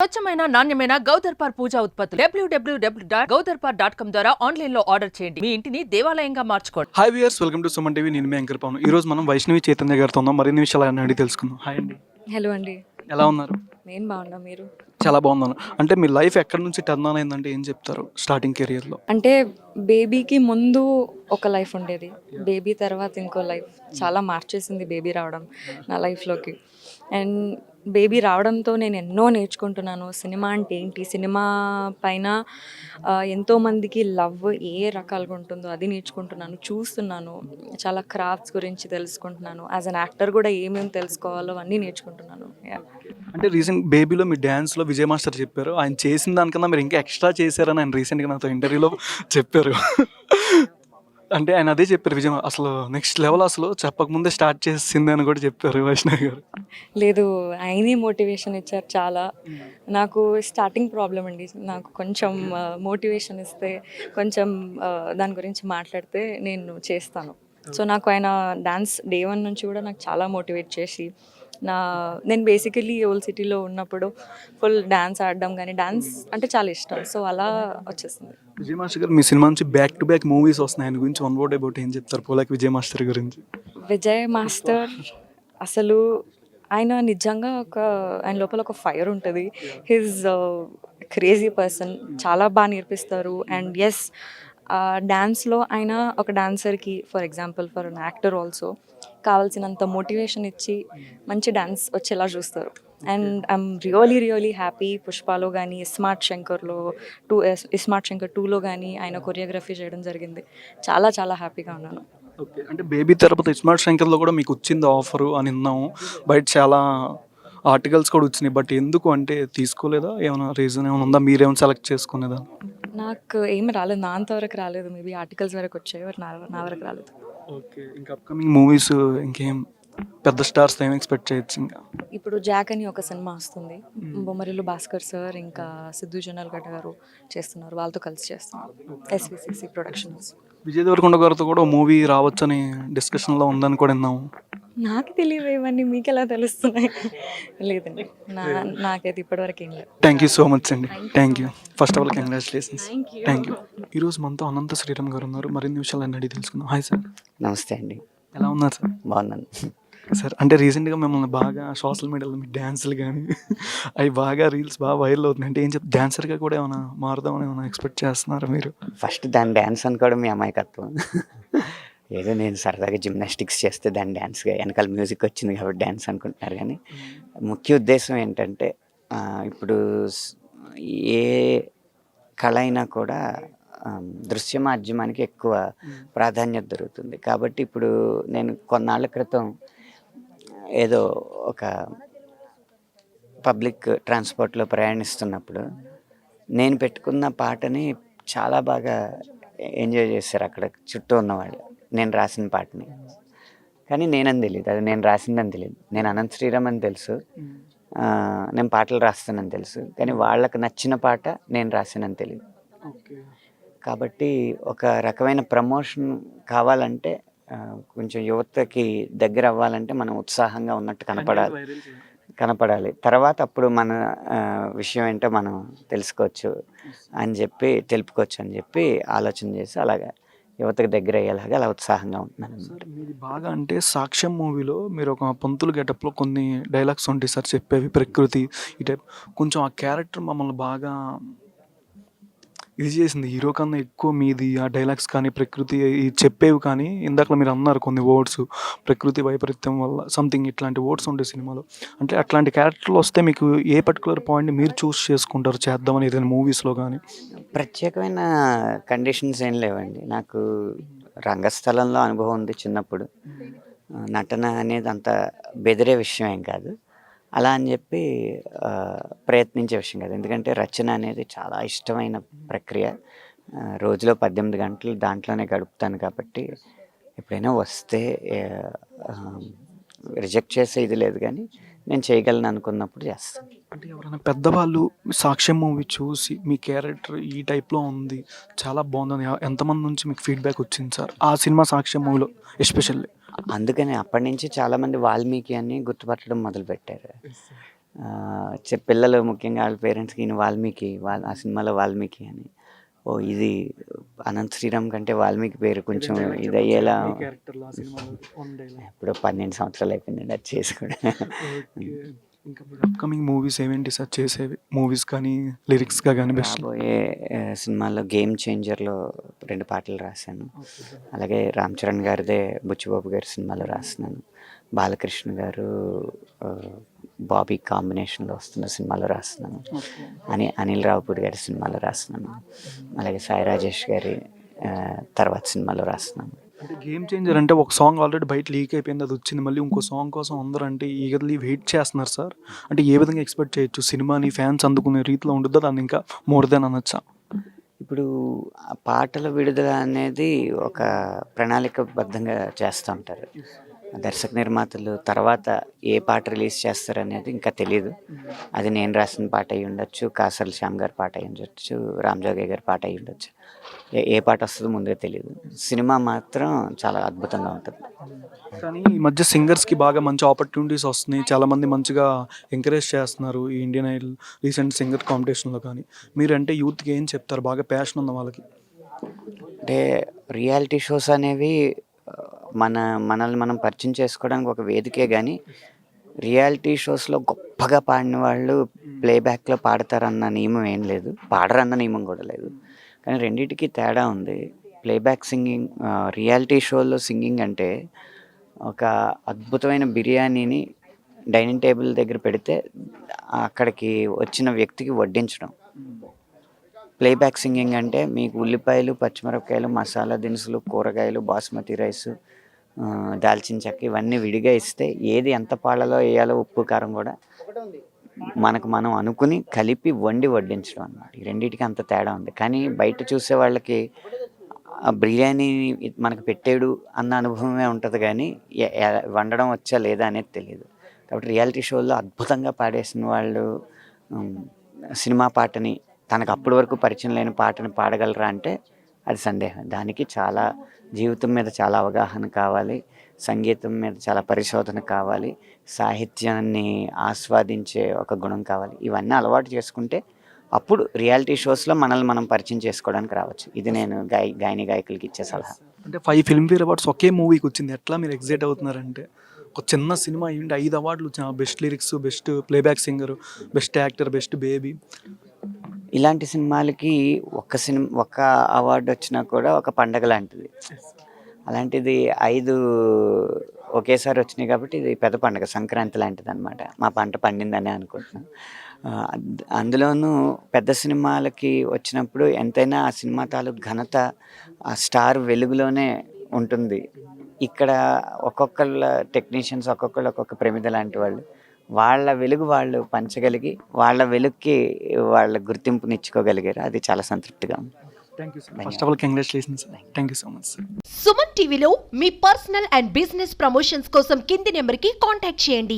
స్వచ్ఛమైన నాణ్యమైన గౌదర్పార్ పూజా ఉత్పత్తులు www.gaudarpar.com ద్వారా ఆన్లైన్ లో ఆర్డర్ చేయండి. మీ ఇంటిని దేవాలయంగా మార్చుకోండి. Hi viewers, welcome to Suman TV. నేను మీ యాంకర్ పవన్. ఈ రోజు మనం వైష్ణవి చైతన్య గారితో ఉన్నాం. మరిన్ని విషయాలు ఆయన అడిగి తెలుసుకుందాం. హాయ్ అండి, హలో అండి, ఎలా ఉన్నారు? నేను బాగున్నా. మీరు? చాలా బాగున్నాను. అంటే మీ లైఫ్ ఎక్కడి నుంచి టర్న్ ఆన్ అయిందంటే ఏం చెప్తారు స్టార్టింగ్ కెరియర్లో? అంటే బేబీకి ముందు ఒక లైఫ్ ఉండేది, బేబీ తర్వాత ఇంకో లైఫ్. చాలా మార్చేసింది బేబీ రావడం నా లైఫ్లోకి. అండ్ బేబీ రావడంతో నేను ఎన్నో నేర్చుకుంటున్నాను. సినిమా అంటే ఏంటి, సినిమా పైన ఎంతోమందికి లవ్ ఏ రకాలుగా ఉంటుందో అది నేర్చుకుంటున్నాను, చూస్తున్నాను. చాలా క్రాఫ్ట్స్ గురించి తెలుసుకుంటున్నాను. యాజ్ అన్ యాక్టర్ కూడా ఏమేమి తెలుసుకోవాలో అన్నీ నేర్చుకుంటున్నాను. అంటే రీసెంట్ బేబీలో మీ డ్యాన్స్లో విజయ్ మాస్టర్ చెప్పారు, ఆయన చేసిన దానికన్నా మీరు ఇంకా ఎక్స్ట్రా చేశారని ఆయన రీసెంట్గా నాతో ఇంటర్వ్యూలో చెప్పారు. అంటే ఆయన అదే చెప్పారు, విజయ్ అసలు నెక్స్ట్ లెవెల్ అసలు చెప్పకముందే స్టార్ట్ చేసింది అని కూడా చెప్పారు వైష్ణవి గారు. లేదు, ఆయనే మోటివేషన్ ఇచ్చారు చాలా. నాకు స్టార్టింగ్ ప్రాబ్లం అండి. నాకు కొంచెం మోటివేషన్ ఇస్తే, కొంచెం దాని గురించి మాట్లాడితే నేను చేస్తాను. సో నాకు ఆయన డాన్స్ డే 1 నుంచి కూడా నాకు చాలా మోటివేట్ చేసి, నేను బేసికలీ ఓల్డ్ సిటీలో ఉన్నప్పుడు ఫుల్ డాన్స్ ఆడడం కానీ, డాన్స్ అంటే చాలా ఇష్టం. సో అలా వచ్చేసింది. విజయ్ మాస్టర్ గారు మీ సినిమా నుంచి బ్యాక్ టు బ్యాక్ మూవీస్ వస్తున్నాయి, ఆయన గురించి వన్ వర్డ్ అబౌట్ ఏం చెప్తారు? పోలాకి విజయ్ మాస్టర్ గురించి. విజయ్ మాస్టర్ అసలు ఆయన నిజంగా ఆయన లోపల ఒక ఫైర్ ఉంటుంది. His crazy person. చాలా బాగా నేర్పిస్తారు. అండ్ ఎస్, డ్యాన్స్లో ఆయన ఒక డాన్సర్కి, for example for an actor also, కావాల్సినంత మోటివేషన్ ఇచ్చి మంచి డ్యాన్స్ వచ్చేలా చూస్తారు. And I'm really happy. పుష్పలో కానీ, స్మార్ట్ శంకర్లో స్మార్ట్ శంకర్ 2లో కానీ ఆయన కొరియోగ్రఫీ చేయడం జరిగింది. చాలా హ్యాపీగా ఉన్నాను. ఓకే, అంటే బేబీ తర్వాత స్మార్ట్ శంకర్లో కూడా మీకు వచ్చింది ఆఫరు అని విన్నాము. బయట చాలా ఆర్టికల్స్ కూడా వచ్చినాయి. బట్ ఎందుకు అంటే తీసుకోలేదా? ఏమైనా రీజన్ ఏమైనా ఉందా? మీరేమైనా సెలెక్ట్ చేసుకునేదా? నాకు ఏమి రాలేదు, నా అంతవరకు రాలేదు. మేబీ ఆర్టికల్స్ వరకు వచ్చాయి, నా వరకు రాలేదు. ఓకే, ఇంకా అప్కమింగ్ మూవీస్ ఇంకేం పెద్ద స్టార్స్ ఏం ఎక్స్పెక్ట్ చేయొచ్చు? ఇంకా ఇప్పుడు జాక్ అని ఒక సినిమా వస్తుంది. బొమ్మరిల్లు భాస్కర్ సార్ ఇంకా సిద్ధు జొన్నలగడ్డ గారు చేస్తున్నారు. వాళ్ళతో కలిసి చేస్తున్నారు. SVCC productions. విజయ్ దేవరకొండ గారితో కూడా మూవీ రావచ్చని డిస్కషన్లో ఉందని కూడా విన్నాము. నాకు తెలియదు ఇవన్నీ, మీకు ఎలా తెలుస్తున్నాయి? లేదండి, నాకైతే ఇప్పటివరకు ఏం లేదు. థ్యాంక్ యూ సో మచ్ అండి. Thank you. First of all congratulations. Thank you. ఈరోజు మనతో అనంత శ్రీరామ్ గారు ఉన్నారు. మరిన్ని విషయాలు అడిగి తెలుసుకుందాం. Hi sir. నమస్తే అండి. ఎలా ఉన్నారు సార్? బాగున్నాను సార్. అంటే రీసెంట్గా మిమ్మల్ని బాగా సోషల్ మీడియాలో మీ డ్యాన్సులు కానీ అవి బాగా రీల్స్ బాగా వైరల్ అవుతున్నాయి. అంటే ఏం చెప్తారు, డ్యాన్సర్గా కూడా ఏమైనా మారుదామని ఏమైనా ఎక్స్పెక్ట్ చేస్తున్నారా మీరు? ఫస్ట్ దాని డ్యాన్స్ అనుకోవడం మీ అమాయకత్వం. ఏదో నేను సరదాగా జిమ్నాస్టిక్స్ చేస్తే దాని డ్యాన్స్గా వెనకాల మ్యూజిక్ వచ్చింది కాబట్టి డ్యాన్స్ అనుకుంటున్నారు. కానీ ముఖ్య ఉద్దేశం ఏంటంటే, ఇప్పుడు ఏ కళ అయినా కూడా దృశ్య మాధ్యమానికి ఎక్కువ ప్రాధాన్యత దొరుకుతుంది. కాబట్టి ఇప్పుడు నేను కొన్నాళ్ళ క్రితం ఏదో ఒక పబ్లిక్ ట్రాన్స్పోర్ట్లో ప్రయాణిస్తున్నప్పుడు నేను పెట్టుకున్న పాటని చాలా బాగా ఎంజాయ్ చేశారు అక్కడ చుట్టూ ఉన్నవాళ్ళు, నేను రాసిన పాటని. కానీ నేనని తెలియదు, అది నేను రాసిందని తెలియదు. నేను అనంత శ్రీరామ్ అని తెలుసు, నేను పాటలు రాస్తానని తెలుసు. కానీ వాళ్ళకి నచ్చిన పాట నేను రాసానని తెలియదు. కాబట్టి ఒక రకమైన ప్రమోషన్ కావాలంటే, కొంచెం యువతకి దగ్గర అవ్వాలంటే మనం ఉత్సాహంగా ఉన్నట్టు కనపడాలి. తర్వాత అప్పుడు మన విషయం ఏంటో మనం తెలుసుకోవచ్చు అని చెప్పి, తెలుపుకోవచ్చు అని చెప్పి ఆలోచన చేసి అలాగా యువతకు దగ్గర అయ్యేలాగా అలా ఉత్సాహంగా ఉంటున్నాను. మీది బాగా అంటే సాక్ష్యం మూవీలో మీరు ఒక పంతులు గెటప్లో కొన్ని డైలాగ్స్ ఉంటాయి సార్ చెప్పేవి, ప్రకృతి ఈ టైప్. కొంచెం ఆ క్యారెక్టర్ మమ్మల్ని బాగా ఇది చేసింది. హీరో కన్నా ఎక్కువ మీది ఆ డైలాగ్స్ కానీ, ప్రకృతి చెప్పేవి కానీ, ఇందాక మీరు అన్నారు కొన్ని వర్డ్స్, ప్రకృతి వైపరీత్యం వల్ల సంథింగ్ ఇట్లాంటి వర్డ్స్ ఉంటాయి సినిమాలో. అంటే అట్లాంటి క్యారెక్టర్లు వస్తే మీకు ఏ పర్టికులర్ పాయింట్ని మీరు చూస్ చేసుకుంటారు చేద్దామని ఏదైనా మూవీస్లో కానీ? ప్రత్యేకమైన కండిషన్స్ ఏం లేవండి. నాకు రంగస్థలంలో అనుభవం ఉంది చిన్నప్పుడు. నటన అనేది అంత బెదిరే విషయం ఏం కాదు. అలా అని చెప్పి ప్రయత్నించే విషయం కాదు. ఎందుకంటే రచన అనేది చాలా ఇష్టమైన ప్రక్రియ. రోజులో 18 గంటలు దాంట్లోనే గడుపుతాను. కాబట్టి ఎప్పుడైనా వస్తే రిజెక్ట్ చేసే ఇది లేదు. కానీ నేను చేయగలను అనుకున్నప్పుడు చేస్తాను. అంటే ఎవరైనా పెద్దవాళ్ళు సాక్ష్యం మూవీ చూసి మీ క్యారెక్టర్ ఈ టైప్లో ఉంది, చాలా బాగుందని ఎంతమంది నుంచి మీకు ఫీడ్బ్యాక్ వచ్చింది సార్ ఆ సినిమా సాక్ష్యం మూవీలో ఎస్పెషల్లీ? అందుకని అప్పటి నుంచి చాలామంది వాల్మీకి అని గుర్తుపట్టడం మొదలుపెట్టారు. పిల్లలు ముఖ్యంగా వాళ్ళ పేరెంట్స్కి ఈయన వాల్మీకి ఆ సినిమాలో వాల్మీకి అని, ఓ ఇది అనంత్ శ్రీరామ్ కంటే వాల్మీకి పేరు కొంచెం ఇది అయ్యేలా. ఇప్పుడు 12 సంవత్సరాలు అయిపోయిందండి అది చేసి కూడా. ఇంకా అప్కమింగ్ మూవీస్ ఏమేంటి సార్ చేసేవి, మూవీస్ కానీ లిరిక్స్గా కానీ బెస్ట్? రాబోయే సినిమాల్లో గేమ్ చేంజర్లో 2 పాటలు రాశాను. అలాగే రామ్ చరణ్ గారిదే బుచ్చిబాబు గారి సినిమాలో రాస్తున్నాను. బాలకృష్ణ గారు బాబీ కాంబినేషన్లో వస్తున్న సినిమాలో రాస్తున్నాను. అనిల్ రావుపూడి గారి సినిమాలో రాస్తున్నాను. అలాగే సాయి రాజేష్ గారి తర్వాత సినిమాలో రాస్తున్నాను. అంటే గేమ్ చేంజర్ అంటే ఒక సాంగ్ ఆల్రెడీ బయట లీక్ అయిపోయింది, అది వచ్చింది, మళ్ళీ ఇంకో సాంగ్ కోసం అందరూ అంటే ఈగర్లీ వెయిట్ చేస్తున్నారు సార్. అంటే ఏ విధంగా ఎక్స్పెక్ట్ చేయొచ్చు? సినిమాని ఫ్యాన్స్ అందుకునే రీతిలో ఉంటుందా, దాన్ని ఇంకా మోర్ దెన్ అనొచ్చా? ఇప్పుడు ఆ పాటల విడుదల అనేది ఒక ప్రణాళికబద్ధంగా చేస్తూ ఉంటారు దర్శక నిర్మాతలు. తర్వాత ఏ పాట రిలీజ్ చేస్తారు అనేది ఇంకా తెలియదు. అది నేను రాసిన పాట అయి ఉండొచ్చు, కాసర్ల శ్యామ్ గారి పాట అయి ఉండొచ్చు, రామ్ జోగయ్య గారి పాట అయి ఉండొచ్చు. ఏ పాట వస్తుందో ముందే తెలియదు. సినిమా మాత్రం చాలా అద్భుతంగా ఉంటుంది. కానీ ఈ మధ్య సింగర్స్కి బాగా మంచి ఆపర్చునిటీస్ వస్తున్నాయి, చాలామంది మంచిగా ఎంకరేజ్ చేస్తున్నారు ఈ ఇండియన్ ఐడల్ రీసెంట్ సింగర్ కాంపిటీషన్లో. కానీ మీరంటే యూత్కి ఏం చెప్తారు, బాగా ప్యాషన్ ఉన్న వాళ్ళకి? అంటే రియాలిటీ షోస్ అనేవి మనల్ని మనం పరిచయం చేసుకోవడానికి ఒక వేదికే, కానీ రియాలిటీ షోస్లో గొప్పగా పాడిన వాళ్ళు ప్లేబ్యాక్లో పాడతారన్న నియమం ఏం లేదు, పాడరన్న నియమం కూడా లేదు. కానీ రెండింటికి తేడా ఉంది. ప్లేబ్యాక్ సింగింగ్, రియాలిటీ షోలో సింగింగ్ అంటే ఒక అద్భుతమైన బిర్యానీని డైనింగ్ టేబుల్ దగ్గర పెడితే అక్కడికి వచ్చిన వ్యక్తికి వడ్డించడం. ప్లేబ్యాక్ సింగింగ్ అంటే మీకు ఉల్లిపాయలు, పచ్చిమిరపకాయలు, మసాలా దినుసులు, కూరగాయలు, బాస్మతి రైసు, దాల్చిన చెక్క ఇవన్నీ విడిగా ఇస్తే ఏది ఎంత పాలలో వేయాలో ఉప్పు కారం కూడా మనకు మనం అనుకుని కలిపి వడ్డించడం అన్నమాట. ఈ రెండింటికి అంత తేడా ఉంది. కానీ బయట చూసే వాళ్ళకి బిర్యానీ మనకు పెట్టాడు అన్న అనుభవమే ఉంటుంది, కానీ వండడం వచ్చా లేదా అనేది తెలియదు. కాబట్టి రియాలిటీ షోల్లో అద్భుతంగా పాడేసిన వాళ్ళు సినిమా పాటని, తనకు అప్పటి వరకు పరిచయం లేని పాటని పాడగలరా అంటే అది సందేహం. దానికి చాలా జీవితం మీద చాలా అవగాహన కావాలి, సంగీతం మీద చాలా పరిశోధన కావాలి, సాహిత్యాన్ని ఆస్వాదించే ఒక గుణం కావాలి. ఇవన్నీ అలవాటు చేసుకుంటే అప్పుడు రియాలిటీ షోస్లో మనల్ని మనం పరిచయం చేసుకోవడానికి రావచ్చు. ఇది నేను గాయని గాయకులకి ఇచ్చే సలహా. అంటే 5 ఫిల్మ్ఫేర్ అవార్డ్స్ ఒకే మూవీకి వచ్చింది, ఎట్లా మీరు ఎగ్జైట్ అవుతున్నారంటే? ఒక చిన్న సినిమా ఏంటి 5 అవార్డులు, best lyrics, best playback singer, best actor, best baby. ఇలాంటి సినిమాలకి ఒక్క అవార్డు వచ్చినా కూడా ఒక పండగ లాంటిది. అలాంటిది 5 ఒకేసారి వచ్చినాయి కాబట్టి ఇది పెద్ద పండగ, సంక్రాంతి లాంటిది అనమాట. మా పంట పండిందని అనుకుంటున్నాను. అందులోనూ పెద్ద సినిమాలకి వచ్చినప్పుడు ఎంతైనా ఆ సినిమా తాలూకు ఘనత ఆ స్టార్ వెలుగులోనే ఉంటుంది. ఇక్కడ ఒక్కొక్కళ్ళ టెక్నీషియన్స్ ఒక్కొక్క ప్రమిద లాంటి వాళ్ళు, వాళ్ళ వెలుగు వాళ్ళు పంచగలిగి వాళ్ళ వెలుగుకి వాళ్ళ గుర్తింపునిచ్చుకోగలిగారు. అది చాలా సంతృప్తిగా ఉంది. Thank you sir. First of all congratulations. Thank you so much sir. Suman టీవీలో మీ పర్సనల్ అండ్ బిజినెస్ ప్రమోషన్స్ కోసం కింది నెంబర్కి కాంటాక్ట్ చేయండి.